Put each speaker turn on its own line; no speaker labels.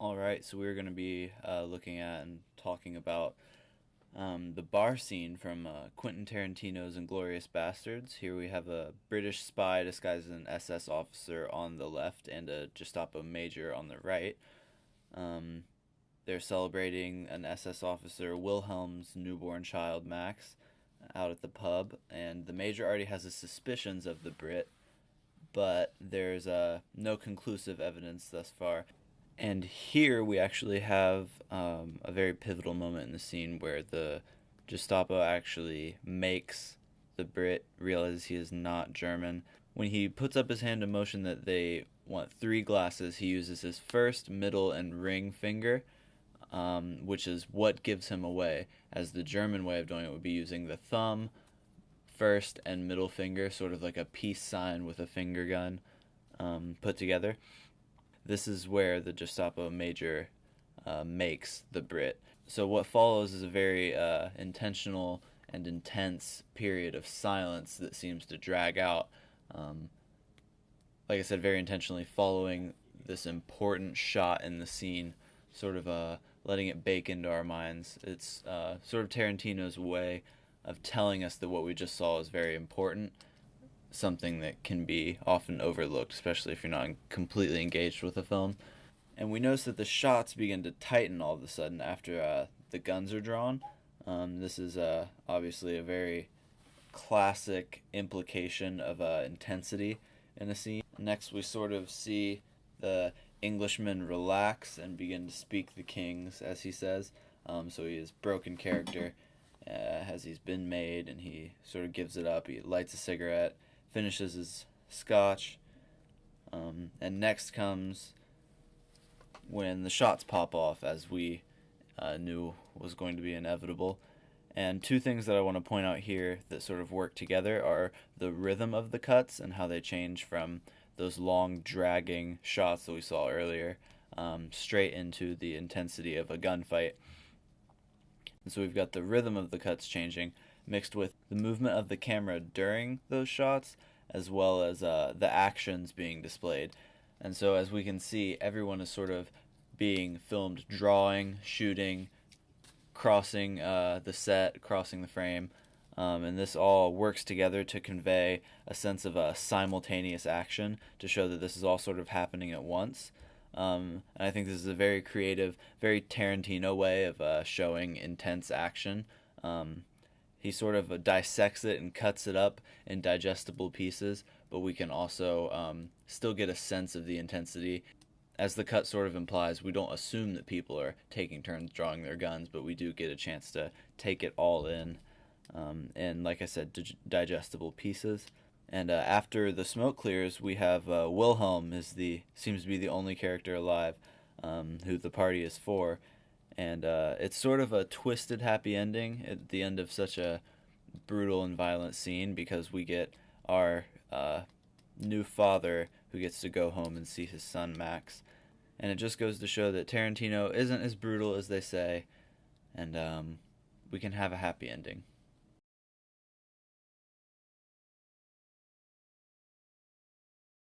All right, so we're going to be looking at and talking about the bar scene from Quentin Tarantino's *Inglourious Bastards*. Here we have a British spy disguised as an SS officer on the left and a Gestapo major on the right. Um, they're celebrating an SS officer, Wilhelm's newborn child, Max, out at the pub, and the major already has his suspicions of the Brit, but there's no conclusive evidence thus far. And here we actually have a very pivotal moment in the scene where the Gestapo actually makes the Brit realize he is not German. When he puts up his hand in motion that they want three glasses, he uses his first, middle, and ring finger, which is what gives him away, as the German way of doing it would be using the thumb, first, and middle finger, sort of like a peace sign with a finger gun put together. This is where the Gestapo major makes the Brit. So what follows is a very intentional and intense period of silence that seems to drag out. Um, like I said, very intentionally following this important shot in the scene, sort of letting it bake into our minds. It's sort of Tarantino's way of telling us that what we just saw is very important, something that can be often overlooked, especially if you're not completely engaged with a film. And we notice that the shots begin to tighten all of a sudden after the guns are drawn. This is obviously a very classic implication of intensity in a scene. Next, we sort of see the Englishman relax and begin to speak the kings, as he says. So he is broken character as he's been made, and he sort of gives it up. He lights a cigarette, finishes his scotch, and next comes when the shots pop off, as we knew was going to be inevitable. And two things that I want to point out here that sort of work together are the rhythm of the cuts and how they change from those long, dragging shots that we saw earlier straight into the intensity of a gunfight. And so we've got the rhythm of the cuts changing, mixed with the movement of the camera during those shots, as well as the actions being displayed. And so, as we can see, everyone is sort of being filmed drawing, shooting, crossing the set, crossing the frame. And this all works together to convey a sense of a simultaneous action, to show that this is all sort of happening at once. And I think this is a very creative, very Tarantino way of showing intense action. He sort of dissects it and cuts it up in digestible pieces, but we can also still get a sense of the intensity. As the cut sort of implies, we don't assume that people are taking turns drawing their guns, but we do get a chance to take it all in. And like I said, digestible pieces. And after the smoke clears, we have Wilhelm seems to be the only character alive who the party is for. And it's sort of a twisted happy ending at the end of such a brutal and violent scene, because we get our new father who gets to go home and see his son Max. And it just goes to show that Tarantino isn't as brutal as they say, and we can have a happy ending.